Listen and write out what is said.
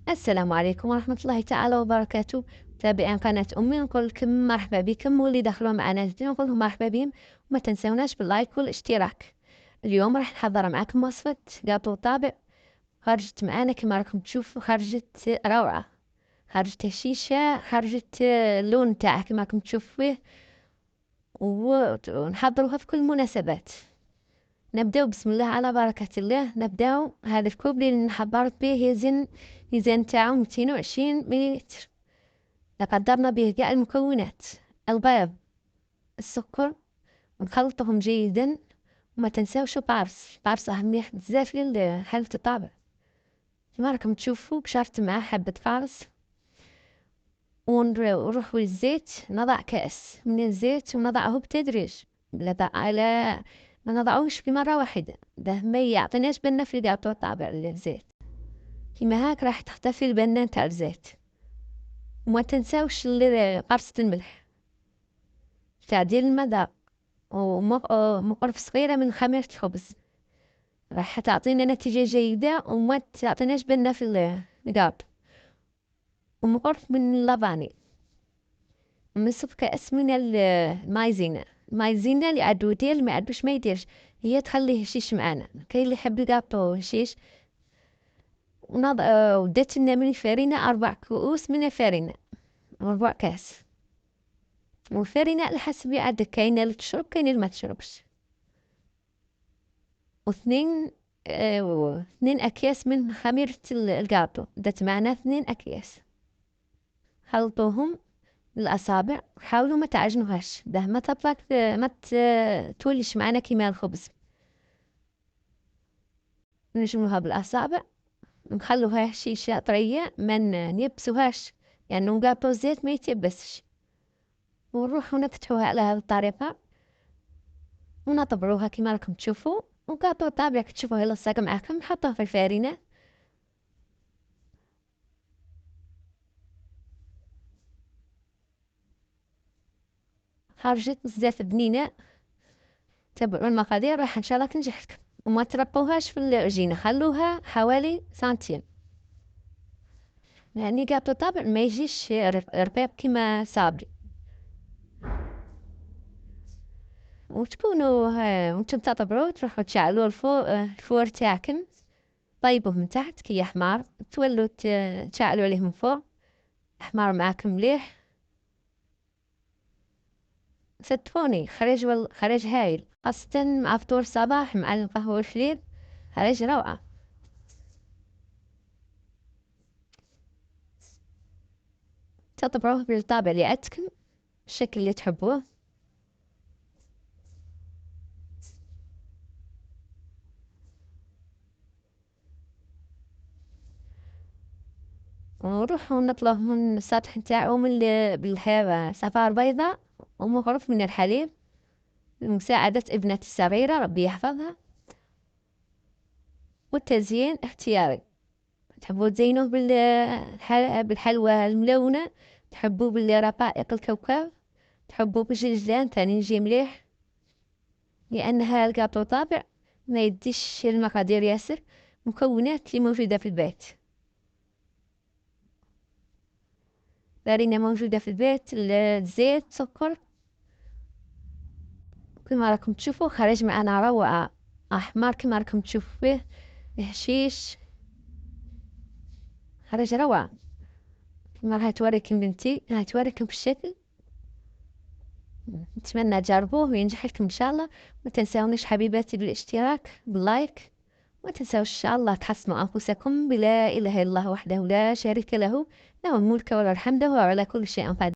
السلام عليكم ورحمة الله تعالى وبركاته. متابعين قناة أمي نقول لكم مرحبا بكم، واللي دخلوا معنا جديد نقول لهم مرحبا بهم، وما تنسوناش باللايك والاشتراك. اليوم راح نحضر معكم وصفة قاطو طابع. خرجت معانا كما راكم تشوفوا، خرجت روعة، خرجت هشيشة، خرجت اللون تاعها كما راكم تشوفوا فيه، ونحضروها في كل المناسبات. نبداو بسم الله على بركة الله. نبداو هذا الكوب اللي نحضرت به يزن تاعو 220 مليلتر. قدرنا به كاع المكونات: البيض، السكر، ونخلطهم جيدا. وما تنساوش البارس أهمية بزاف لحالة الطابع. كما راكم تشوفوا قشرت معاه حبة فارس، ونروح للزيت. نضع كأس من الزيت ونضعه بتدريج، على ما نضعوش في مرة واحدة، ده ما يعطيناش بنة في قاطو الطابع الزيت. كيما هاك راح تختفي البنة تاع الزيت. وما تنساوش قرصة الملح، تعديل المذاق، ومقرف صغيرة من خميرة الخبز، راح تعطينا نتيجة جيدة وما تعطيناش بنة في القاطو. ومقرف من اللافاني، ونصف كأس من المايزينا. المايزينا اللي عدو يدير، اللي ما عدوش ما يديرش، هي تخليه هشيش معانا. كاين اللي يحب القاطو هشيش. وديت لنا من الفرينة 4 كؤوس من الفرينة، 4 كاس. والفرينة على حسب عندك، كاينة اللي تشرب كاينة اللي ما تشربش. واثنين 2 أكياس من خميرة القاطو، دت معنا 2 أكياس. خلطوهم الأصابع، حاولوا ما تعجنوهاش، ده ما تطلق ما توليش معنا كيما الخبز. نجموها بالأصابع، نخلوها هشيشة طرية، ما نيبسوهاش، يعني نقاطو الزيت ما يتيبسش. ونروحو نفتحوها على هذه الطريقة، ونطبروها كيما راكم تشوفوا. وقاطو طابع تشوفوه يلصق معاكم، نحطوه في الفارينة. خرجت بزاف بنينة. تبعوا المقادير راح ان شاء الله تنجح لكم. وما تربوهاش في العجينة، خلوها حوالي سنتيم، يعني قاطو طابع ما يجيش ربيب كيما صابري. وتكونوا وانتم تطبروا تروحوا تشعلوا الفور تاعكم، طيبوه من تحت كي يحمر، تولوا تشعلوا عليه من فوق، حمار معاكم مليح. صدقوني خرج هايل، خاصة مع فطور الصباح مع القهوة والحليب، خرج روعة. تطبعوه بالطابع اللي عندكم، الشكل اللي تحبوه. ونروحوا نطلوه من السطح نتاعو بالحيوة صفار بيضاء ومغرف من الحليب، بمساعدة ابنتي الصغيرة ربي يحفظها. والتزيين اختياري، تحبوا تزينوه بالحلوى الملونة، تحبوا بالرقائق الكوكاو، تحبوا بالجلجلان ثاني يجي مليح. لأنها القاطو طابع ما يديش المقادير ياسر، مكونات اللي موجودة في البيت. فارينة موجودة في البيت، الزيت، سكر. كما راكم تشوفوا خرج معنا روعة، أحمر كما راكم تشوفوا فيه، هشيش، خرج روعة. كما راح توريكم بنتي، راح توريكم بالشكل. نتمنى تجربوه وينجح لكم إن شاء الله. ما تنسونيش حبيباتي بالاشتراك باللايك. ما تنسوش إن شاء الله تحصنوا أنفسكم بلا إله إلا الله وحده لا شريك له، له الملك وله الحمد وهو على كل شيء قدير.